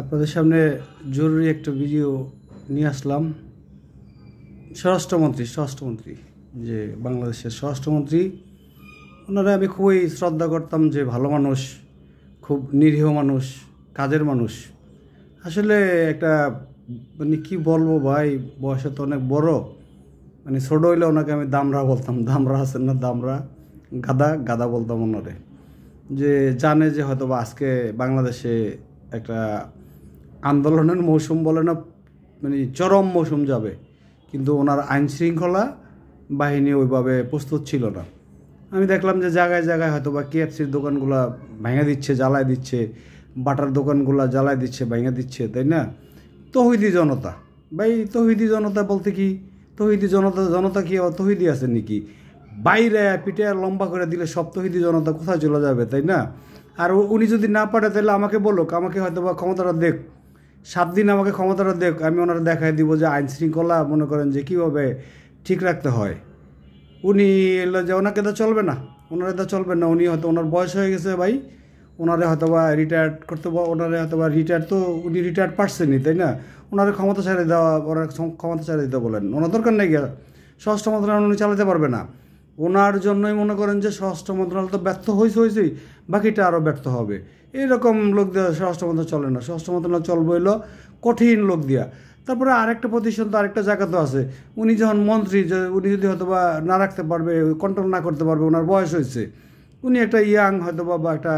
আপনাদের সামনে জরুরি একটা ভিডিও নিয়ে আসলাম। স্বরাষ্ট্রমন্ত্রী যে বাংলাদেশের স্বরাষ্ট্রমন্ত্রী, ওনারা আমি খুবই শ্রদ্ধা করতাম, যে ভালো মানুষ, খুব নিরীহ মানুষ, কাজের মানুষ। আসলে একটা মানে কী বলবো ভাই, বয়সে তো অনেক বড়, মানে ছোটো হইলে ওনাকে আমি দামরা বলতাম। দামরা আছেন না, দামরা, গাদা বলতাম ওনারে। যে জানে যে হয়তো বা আজকে বাংলাদেশে একটা আন্দোলনের মৌসুম বলে না, মানে চরম মৌসুম যাবে, কিন্তু ওনার আইনশৃঙ্খলা বাহিনী ওইভাবে প্রস্তুত ছিল না। আমি দেখলাম যে জায়গায় জায়গায় হয়তো বা কেএফসির দোকানগুলা ভেঙে দিচ্ছে, জ্বালায় দিচ্ছে, বাটার দোকানগুলা জ্বালায় দিচ্ছে, ভেঙে দিচ্ছে, তাই না? তৌহিদি জনতা ভাই, তৌহিদি জনতা বলতে কি, তৌহিদি জনতা কি তৌহিদি আছে নাকি? বাইরে পিঠে লম্বা করে দিলে সব তৌহিদি জনতা কোথায় চলে যাবে, তাই না? আর উনি যদি না পারে তাহলে আমাকে বলুক, আমাকে হয়তো বা ক্ষমতাটা দেখ, 7 দিন আমাকে ক্ষমতাটা দেখ, আমি ওনারা দেখাই দিব যে আইন শৃঙ্খলা মনে করেন যে কীভাবে ঠিক রাখতে হয়। উনি এলো যে ওনাকে তো চলবে না, ওনারা তো চলবে না। উনি হয়তো ওনার বয়স হয়ে গেছে ভাই, ওনারে হয়তো বা রিটায়ার্ড করতে, ওনারে হয়তো বা রিটায়ার্ড, তো উনি রিটায়ার্ড পারছেনই, তাই না? ওনার ক্ষমতা ছেড়ে দেওয়া, ওনার ক্ষমতা ছেড়ে দিতে বলেন, ওনার দরকার নেই গিয়া স্বরাষ্ট্র মন্ত্রণালয় উনি চালাতে পারবে না। ওনার জন্যই মনে করেন যে স্বরাষ্ট্র মন্ত্রণালয় তো ব্যর্থ হয়েছেই, বাকিটা আরও ব্যর্থ হবে। এইরকম লোক দিয়ে স্বরাষ্ট্র মন্ত্রণালয় চলে না। স্বরাষ্ট্র মন্ত্রণালয় চলবে হইলো কঠিন লোক দিয়া। তারপরে আরেকটা প্রতিষ্ঠান তো আরেকটা জায়গা তো আছে, উনি যখন মন্ত্রী, উনি যদি হয়তো বা না রাখতে পারবে, কন্ট্রোল না করতে পারবে, ওনার বয়স হয়েছে, উনি একটা ইয়াং হয়তো বা একটা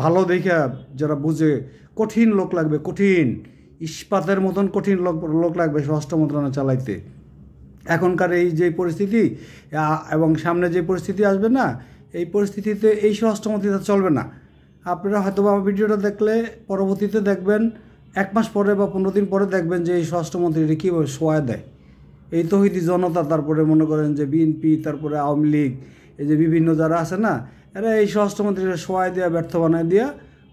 ভালো দেখা যারা বুঝে, কঠিন লোক লাগবে, কঠিন ইস্পাতের মতন কঠিন লোক লাগবে স্বরাষ্ট্র মন্ত্রণালয় চালাইতে। এখনকার এই যে পরিস্থিতি এবং সামনে যে পরিস্থিতি আসবে না, এই পরিস্থিতিতে এই স্বরাষ্ট্রমন্ত্রীটা চলবে না। আপনারা হয়তো আমার ভিডিওটা দেখলে পরবর্তীতে দেখবেন, 1 মাস পরে বা 15 দিন পরে দেখবেন যে এই স্বরাষ্ট্রমন্ত্রীরা কীভাবে সোয়া দেয়। এই তৌহিদি জনতা, তারপরে মনে করেন যে বিএনপি, তারপরে আওয়ামী লীগ, এই যে বিভিন্ন যারা আছে না, এরা এই স্বরাষ্ট্রমন্ত্রীরা সোয়াই দেওয়া, ব্যর্থ বানায় দিয়া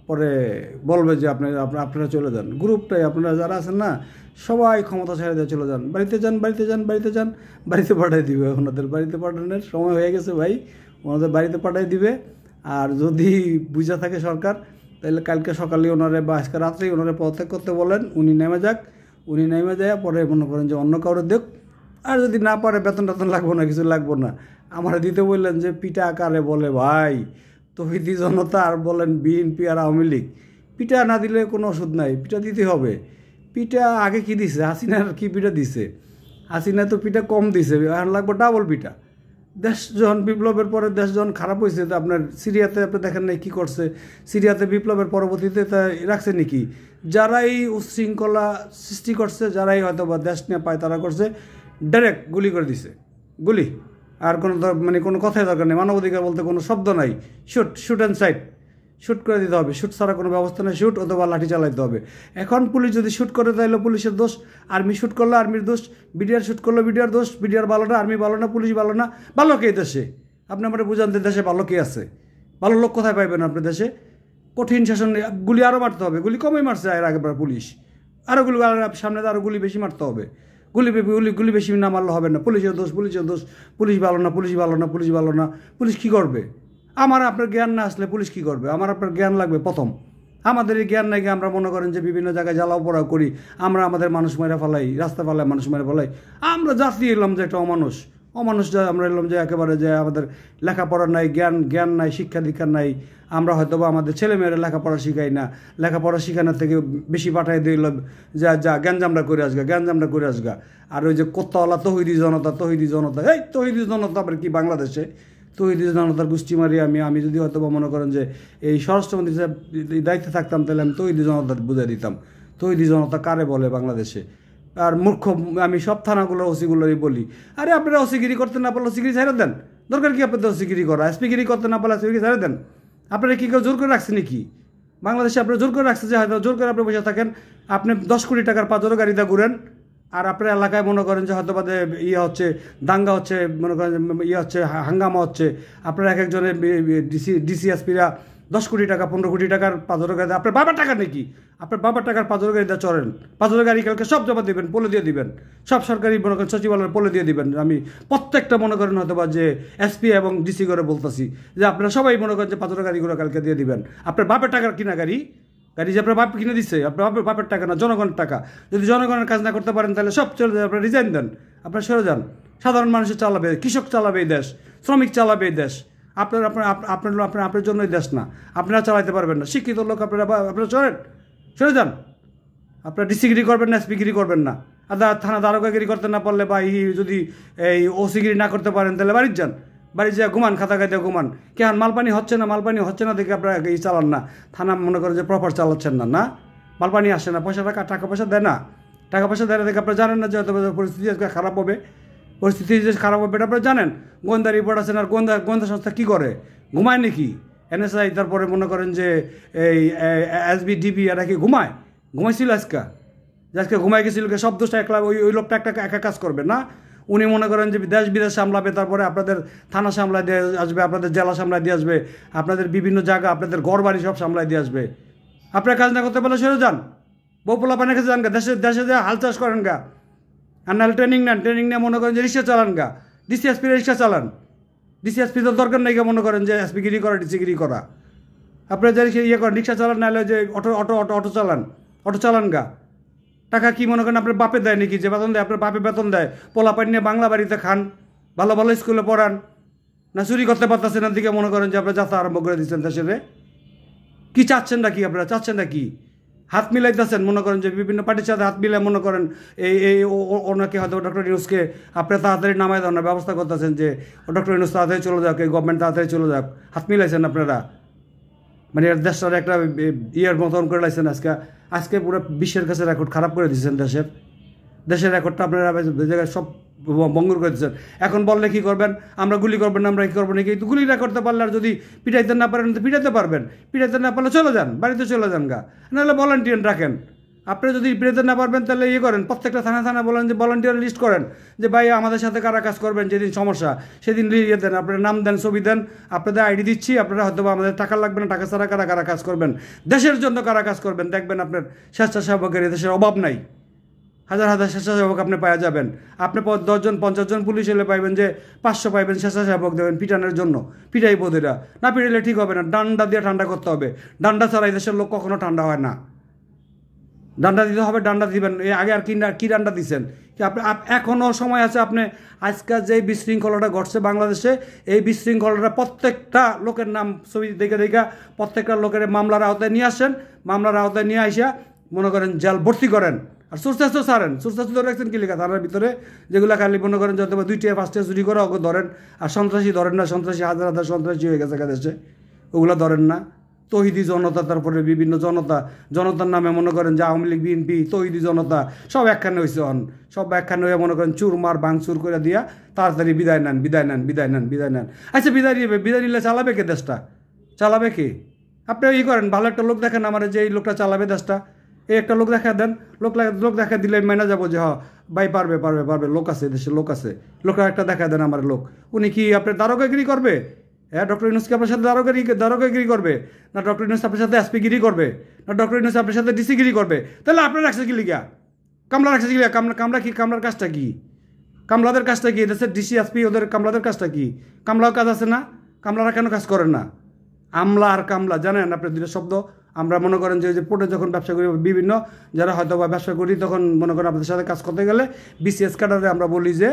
পরে বলবে যে আপনারা চলে যান। গ্রুপটাই আপনারা যারা আছেন না, সবাই ক্ষমতা ছেড়ে দিয়ে চলে যান, বাড়িতে যান, বাড়িতে পাঠিয়ে দিবে। ওনাদের বাড়িতে পাঠানোর সময় হয়ে গেছে ভাই, ওনাদের বাড়িতে পাঠিয়ে দিবে। আর যদি বুঝা থাকে সরকার, তাহলে কালকে সকালে ওনারে বা আজকে রাত্রেই ওনারে পদত্যাগ করতে বলেন, উনি নেমে যাক। উনি নেমে যায় পরে মনে করেন যে অন্য কাউরে দেখ। আর যদি না পারে, বেতন লাগবো না, কিছু লাগবো না, আমার দিতে বললেন যে পিঠা আকারে বলে ভাই তৌহিদি জনতা, আর বলেন বিএনপি আর আওয়ামী লীগ। পিঠা না দিলে কোনো ওষুধ নাই, পিঠা দিতে হবে। পিঠা আগে কি দিছে, হাসিনার কি পিঠা দিছে? হাসিনা তো পিঠা কম দিছে, এখন লাগবে ডাবল পিঠা। দেশ যখন বিপ্লবের পরে দেশ যখন খারাপ হয়েছে, তো আপনার সিরিয়াতে আপনি দেখেন নাই কী করছে? সিরিয়াতে বিপ্লবের পরবর্তীতে তা রাখছে নাকি? যারাই উচ্ছৃঙ্খলা সৃষ্টি করছে, যারাই হয়তো বা দেশ নিয়ে পায়, তারা করছে ডাইরেক্ট গুলি করে দিছে, গুলি। আর কোনো মানে কোনো কথাই দরকার নেই, মানবাধিকার বলতে কোনো শব্দ নাই। শুট অ্যান্ড সাইড, শ্যুট করে দিতে হবে। শ্যুট ছাড়া কোনো ব্যবস্থা নেই, শ্যুট অথবা লাঠি চালাইতে হবে। এখন পুলিশ যদি শ্যুট করে, তাহলে পুলিশের দোষ, আর্মি শ্যুট করলে আর্মির দোষ, বিডিআর শ্যুট করলে বিডিআর দোষ। বিডিআর ভালো না, আর্মি ভালো না, পুলিশ ভালো না, ভালো কে দেশে? আপনি আমার বুঝান, দেশে ভালো কে আছে? ভালো লোক কোথায় পাইবেন আপনার দেশে? কঠিন শাসন, গুলি আরও মারতে হবে। গুলি কমই মারছে এর আগেবার পুলিশ, আরও গুলি, সামনে আরও গুলি বেশি মারতে হবে। গুলি বেশি না মারলে হবে না। পুলিশের দোষ, পুলিশ ভালো না, পুলিশ কী করবে? আমার আপনার জ্ঞান না আসলে পুলিশ কী করবে? আমার আপনার জ্ঞান লাগবে প্রথম। আমাদের এই জ্ঞান নাকি আমরা মনে করেন যে বিভিন্ন জায়গায় জ্বালাও পোড়াও করি, আমরা আমাদের মানুষ মেরে ফেলাই, রাস্তা ফেলায় মানুষ মেরে ফেলাই। আমরা জাতি এলাম যে একটা অমানুষ যা আমরা এলাম যে একেবারে, যে আমাদের লেখাপড়া নাই, জ্ঞান নাই, শিক্ষা দীক্ষা নাই। আমরা হয়তো বা আমাদের ছেলেমেয়েরা লেখাপড়া শিখাই না, লেখাপড়া শিখানোর থেকে বেশি পাঠাই দিল যা গ্যাঞ্জামটা করে আসগা। আর ওই যে কোত্তাওয়ালা তৌহিদি জনতা, এই তৌহিদি জনতা আবার কি বাংলাদেশে? তৌহিদি জনতার গোষ্ঠী মারি আমি যদি হয়তো বা মনে করেন যে এই স্বরাষ্ট্রমন্ত্রী দায়িত্বে থাকতাম, তাহলে আমি তৌহিদি জনতা বুঝাই দিতাম তৌহিদি জনতা কারে বলে বাংলাদেশে। আর মূর্খ আমি সব থানাগুলো ওসিগুলোরই বলি, আরে আপনারা ওসিগিরি করতে না পারলে ওসিগিরি ছেড়ে দেন। দরকার কি আপনাদের ওসিগিরি করা? এসপিগিরি করতে না পারলে এসপিগিরি ছেড়ে দেন। আপনারা কি কেউ জোর করে রাখছে নাকি বাংলাদেশে? আপনারা জোর করে রাখছে যে হয়তো জোর করে আপনি বসে থাকেন, আপনি 10 কোটি টাকার পাঁচজোর গাড়িতে ঘুরেন, আর আপনার এলাকায় মনে করেন যে হয়তো বাদে হচ্ছে, দাঙ্গা হচ্ছে, মনে করেন হচ্ছে, হাঙ্গামা হচ্ছে। আপনার এক একজনের ডিসিএসপিরা 10 কোটি টাকা 15 কোটি টাকার পাঁচজোর গাড়িতে, আপনার বাবার টাকা নাকি? আপনার বাবার টাকার পাঁচজোর গাড়িতে চড়েন, পাঁচজোর গাড়ি কালকে সব জমা দেবেন, পলে দিয়ে দিবেন, সব সরকারি মনে করেন সচিবালয়ের পলে দিয়ে দিবেন। আমি প্রত্যেকটা মনে করেন হয়তো বা যে এসপি এবং ডিসি করে বলতেছি যে আপনারা সবাই মনে করেন যে পাঁচজোর গাড়িগুলো কালকে দিয়ে দিবেন। আপনার বাবার টাকার কিনা গাড়ি, গাড়ি যে আপনার বাপ কিনে দিচ্ছে, আপনার বাপের টাকা না, জনগণের টাকা। যদি জনগণের কাজ না করতে পারেন তাহলে সব চলে যায়, আপনার রিজাইন দেন, আপনার সরে যান। সাধারণ মানুষের চালাবে, কৃষক চালাবে এই দেশ, শ্রমিক চালাবে এই দেশ। আপনার জন্য এই দেশ না, আপনারা চালাতে পারবেন না। শিক্ষিত লোক আপনারা সরে যান। আপনারা ডিসিগিরি করবেন না, এসপিগিরি করবেন না। আর থানা দারোগাগিরি করতে না পারলে বা যদি এই ওসিগিরি না করতে পারেন তাহলে বাড়ির যান, বাড়ি যা ঘুমান, খাতা খাইতে ঘুমান। কেন মালপানি হচ্ছে না দেখে আপনারা চালান না, থানা মনে করেন যে প্রপার চালাচ্ছেন না, মালপানি আসে না, টাকা পয়সা দেয় না, দেখে আপনারা জানেন না যে হয়তো পরিস্থিতি আজকে খারাপ হবে, পরিস্থিতি যে খারাপ হবে এটা আপনারা জানেন। গোয়েন্দা রিপোর্ট আছেন, আর গোয়েন্দা সংস্থা কী করে, ঘুমায় নাকি? NSI তারপরে মনে করেন যে এই SBDP এরা কি ঘুমাইছিল আজকে ঘুমাই গেছিল, সব দোষটা একলা ওই লোকটা একা কাজ করবে না। উনি মনে করেন যে দেশ বিদেশ সামলাবে, তারপরে আপনাদের থানা সামলায় দিয়ে আসবে, আপনাদের জেলা সামলায় দিয়ে আসবে, আপনাদের বিভিন্ন জায়গা, আপনাদের ঘর বাড়ি সব সামলায় দিয়ে আসবে। আপনার কাজ না করতে পারলে সরে যান, বউপোলা পানের কাছে যান গা, দেশে যে হাল চাষ করেন গা। আর নাহলে ট্রেনিং নিয়ে মনে করেন যে রিক্সা চালান গা, DCSP রিক্সা চালান। DCSP তো দরকার নেই মনে করেন যে SPগিরি করা, ডিসিগিরি করা। আপনারা যে করেন রিক্সা চালান, নাহলে যে অটো চালান গা। টাকা কি মনে করেন আপনার বাপে দেয় নাকি? যে বেতন দেয় আপনার বাপে বেতন দেয়, পোলাপান নিয়ে বাংলা বাড়িতে খান, ভালো ভালো স্কুলে পড়ান, না চুরি করতে পারতেছেন দিকে মনে করেন যে আপনার যাত্রা আরম্ভ করে দিচ্ছেন দেশের। কি চাচ্ছেন না কি আপনারা, চাচ্ছেন না কি? হাত মিলাইতেছেন মনে করেন যে বিভিন্ন পার্টির সাথে হাত মিলাই মনে করেন ওনাকে হয়তো ডক্টর ইউনুসকে আপনারা তাড়াতাড়ি নামায় দেওয়ার ব্যবস্থা করতেছেন, যে ডক্টর ইউনুস তাড়াতাড়ি চলে যাক, এই গভর্নমেন্ট তাড়াতাড়ি চলে যাক। হাত মিলাইছেন আপনারা, মানে দেশটার একটা ইয়ের মতন করে লাইছেন। আজকে পুরো বিশ্বের কাছে রেকর্ড খারাপ করে দিচ্ছেন, দেশের রেকর্ডটা আপনারা জায়গায় সব ভঙ্গুর করে দিচ্ছেন। এখন বললে কি করবেন, আমরা গুলি করবেন না, আমরা কি করবো নাকি? কিন্তু গুলি না করতে পারলে, আর যদি পিটাইতে না পারেন তো পিটাইতে পারবেন, পিটাইতে না পারলে চলে যান, বাড়িতে চলে যান গা, নাহলে ভলান্টিয়ার রাখেন। আপনি যদি পিটাইতে না পারবেন তাহলে করেন, প্রত্যেকটা থানা বলেন যে ভলান্টিয়ার লিস্ট করেন, যে ভাই আমাদের সাথে কারা কাজ করবেন, যেদিন সমস্যা সেদিন দেন, আপনার নাম দেন, ছবি দেন, আপনাদের আইডি দিচ্ছি, আপনারা হয়তো আমাদের টাকা লাগবে না, টাকা ছাড়া কারা কাজ করবেন, দেশের জন্য কারা কাজ করবেন, দেখবেন আপনার স্বেচ্ছাসেবকের দেশের অভাব নাই। হাজার স্বেচ্ছাসেবক আপনি পাওয়া যাবেন। আপনি 10 জন 50 জন পুলিশ এলে পাইবেন যে 500 পাইবেন স্বেচ্ছাসেবক দেবেন পিটানোর জন্য, পিটাই বোধেরা না পিটাইলে ঠিক হবে না, ডান্ডা দিয়ে ঠান্ডা করতে হবে। ডান্ডা ছাড়া এই দেশের লোক কখনো ঠান্ডা হয় না, ডান্ডা দিতে হবে, ডান্ডা দিবেন। আগে আর কি ডান্ডা দিচ্ছেন কি? আপনি এখনও সময় আছে। আপনি আজকাল যে বিশৃঙ্খলাটা ঘটছে বাংলাদেশে, এই বিশৃঙ্খলাটা প্রত্যেকটা লোকের নাম ছবি দেখে প্রত্যেকটা লোকের মামলার আওতায় নিয়ে আসেন, মামলার আওতায় নিয়ে আসিয়া মনে করেন জেল ভর্তি করেন। আর সুরচাস্ত ছাড়েন, সুরচাস্ত ধরে রাখছেন কি লেখা থানার ভিতরে, যেগুলো খালি মনে করেন যত 2টা 5টা চুরি করে ওকে ধরেন। আর সন্ত্রাসী ধরেন না, সন্ত্রাসী হাজার সন্ত্রাসী হয়ে গেছে দেশে, ওগুলো ধরেন না। তৌহিদি জনতা, তারপরে বিভিন্ন জনতার নামে মনে করেন যে আওয়ামী লীগ, বিএনপি, তৌহিদি জনতা সব একখানে হয়েছে, সব একখানে হয়ে মনে করেন চুরমার ভাঙচুর করে দিয়া তাড়াতাড়ি বিদায় নেন। আচ্ছা বিদায় নিলে চালাবে কে দেশটা? চালাবে কে? আপনি করেন, ভালো একটা লোক দেখেন আমার, যে এই লোকটা চালাবে দেশটা, এই একটা লোক দেখা দেন, লোক দেখা দিলে মেনে যাবো যে ভাই পারবে, লোক আছে, দেশের লোক আছে, লোকটা একটা দেখা দেন আমার লোক। উনি কি আপনার দারোগাগিরি করবে? হ্যাঁ, ডক্টর ইউনুস কি আপনার সাথে দারোগাগিরি করবে? না ডক্টর ইউনুস আপনার সাথে এসপিগিরি করবে? না ডক্টর ইউনুস আপনার সাথে ডিসিগিরি করবে? তাহলে আপনার রাখছে কি লিগা? কামলা রাখছে কি লিগা? কামলার কাজটা কি? কামলাদের কাজটা কি? দেশের ডিসি এসপি ওদের কামলাদের কাজটা কি? কামলাও কাজ আছে না? কামলারা কেন কাজ করেন না? আমলা আর কামলা জানেন আপনার দুটো শব্দ? আমরা মনে করেন যে পোর্টে যখন ব্যবসা করি, বিভিন্ন যারা হয়তো বা ব্যবসা করি, তখন মনে করেন আপনাদের সাথে কাজ করতে গেলে BCS ক্যাডারে আমরা বলি যে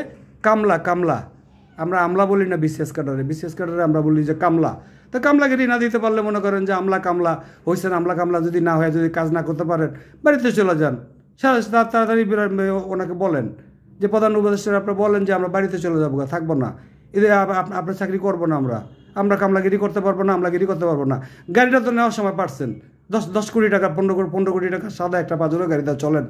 কামলা। আমরা আমলা বলি না BCS ক্যাডারে আমরা বলি যে কামলা। তো কামলাগিরি না দিতে পারলে মনে করেন যে আমলা কামলা হয়েছেন। আমলা কামলা যদি না হয়, যদি কাজ না করতে পারেন, বাড়িতে চলে যান। তাড়াতাড়ি ওনাকে বলেন যে প্রধান উপদেষ্টা, আপনারা বলেন যে আমরা বাড়িতে চলে যাবো, থাকবো না, এদের আপনার চাকরি করবো না, আমরা কামলাগিরি করতে পারবো না। গাড়িটা তো নেওয়ার সময় পারছেন 10 কোটি টাকা, 15 কোটি টাকা সাদা একটা পাঁচজনের গাড়িতে চলেন।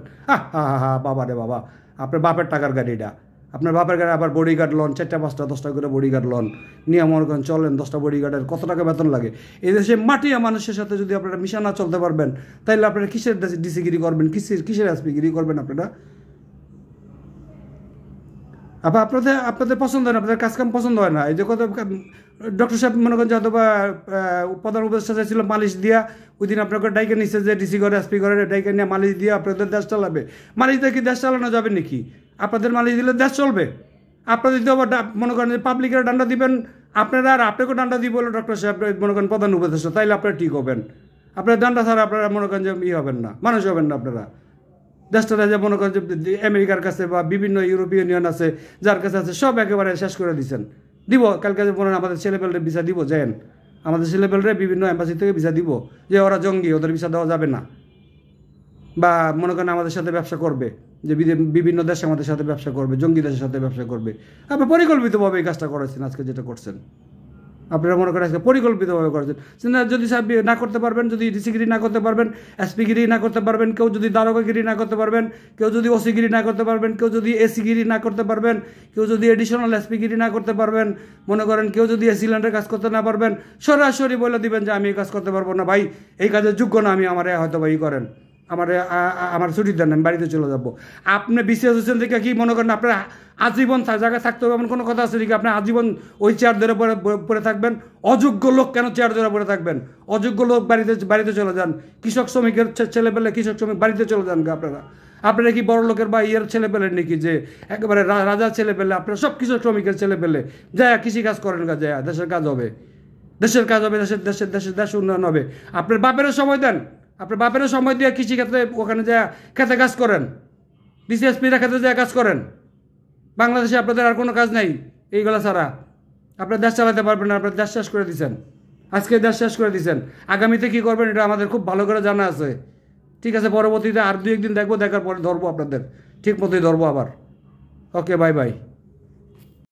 বাবা রে বাবা, আপনার বাপের টাকার গাড়িটা, আপনার বাপের গাড়ি, আবার বডিগার্ড লন 4টা 5টা 10টা করে বডিগার্ড লন নিয়ে মনে করেন চলেন। 10টা বডিগার্ডের কত টাকা বেতন লাগে? এই দেশে মাটিয়া মানুষের সাথে যদি আপনারা মিশানা চলতে পারবেন, তাইলে আপনারা কিসের ডিসিগিরি করবেন, কিসের এসপিগিরি করবেন? আপনারা আপনাদের পছন্দ হয় না, আপনাদের কাজকাম পছন্দ হয় না। এই যে কত ডক্টর সাহেব মনে করেন যে হয়তো বা প্রধান উপদেষ্টা চাইছিল মালিশ দিয়া, ওই দিন আপনাকে ডাইকে নিচ্ছে যে ডিসি করে এসপি করে ডাইকে নিয়ে মালিশ দিয়ে আপনাদের দেশ চালাবে। মালিশ দিয়ে কি দেশ চালানো যাবে নাকি? আপনাদের মালিশ দিলে দেশ চলবে? আপনাদের যদি আবার মনে করেন যে পাবলিকের ডান্ডা দিবেন আপনারা, আর আপনাকেও ডান্ডা দিব বলে ডক্টর সাহেব মনে করেন প্রধান উপদেষ্টা, তাইলে আপনারা ঠিক হবেন। আপনারা ডান্ডা ছাড়া আপনারা মনে করেন যে হবেন না, মানুষ হবেন না আপনারা। দেশটা যে মনে করেন যে আমেরিকার কাছে বা বিভিন্ন ইউরোপিয়ান ইউনিয়ন আছে, যার কাছে আছে, সব একেবারে শেষ করে দিচ্ছেন। দিব কালকে মনে হয় আমাদের ছেলেপেলের ভিসা দিব, যেন আমাদের ছেলেপেলরে বিভিন্ন এম্বাসি থেকে ভিসা দিব, যে ওরা জঙ্গি, ওদের ভিসা দেওয়া যাবে না। বা মনে করেন আমাদের সাথে ব্যবসা করবে, যে বিভিন্ন দেশে আমাদের সাথে ব্যবসা করবে, জঙ্গি দেশের সাথে ব্যবসা করবে। আপনি পরিকল্পিতভাবে এই কাজটা করেছেন, আজকে যেটা করছেন আপনারা মনে করেন আজকে পরিকল্পিতভাবে করেছেন। যদি না করতে পারবেন, যদি ডিসিগিরি না করতে পারবেন, এসপিগিরি না করতে পারবেন, কেউ যদি দারোগাগিরি না করতে পারবেন, কেউ যদি ওসিগিরি না করতে পারবেন, কেউ যদি এসিগিরি না করতে পারবেন, কেউ যদি এডিশনাল এসপিগিরি না করতে পারবেন, মনে করেন কেউ যদি এসিল্যান্ডের কাজ করতে না পারবেন, সরাসরি বলে দিবেন যে আমি এই কাজ করতে পারবো না ভাই, এই কাজের যোগ্য না আমি, আমার হয়তো ভাই করেন, আমার ছুটি দেন, আমি বাড়িতে চলে যাবো। আপনি বিসিএস হোসেন থেকে কি মনে করেন আপনার আজীবন জায়গায় থাকতে হবে এমন কোনো কথা আছে নাকি? আপনি আজীবন ওই চেয়ার ধরে পড়ে থাকবেন? অযোগ্য লোক কেন চেয়ার ধরে পড়ে থাকবেন? অযোগ্য লোক বাড়িতে চলে যান। কৃষক শ্রমিকের ছেলে পেলে কৃষক শ্রমিক বাড়িতে চলে যান। আপনারা কি বড় লোকের বা ইয়ের ছেলে পেলেন নাকি, যে একেবারে রাজার ছেলে পেলে? আপনারা সব কৃষক শ্রমিকের ছেলে পেলে যায় কৃষি কাজ করেন, যায় দেশের কাজ হবে, দেশ উন্নয়ন হবে। আপনার বাপেরও সময় দেন, আপনার বাপেরও সময় দিয়ে কৃষি ক্ষেত্রে ওখানে যায় খেতে কাজ করেন, বিসিএসপিরা ক্ষেত্রে যায় কাজ করেন। বাংলাদেশে আপনাদের আর কোনো কাজ নাই এইগুলো ছাড়া। আপনার দেশ চালাতে পারবেন না, আপনার দেশ শেষ করে দিচ্ছেন। আজকে দেশ শেষ করে দিচ্ছেন, আগামীতে কী করবেন এটা আমাদের খুব ভালো করে জানা আছে। ঠিক আছে, পরবর্তীতে আর 2-1 দিন দেখবো, দেখার পরে ধরবো, আপনাদের ঠিক মতোই ধরবো আবার। ওকে, বাই বাই।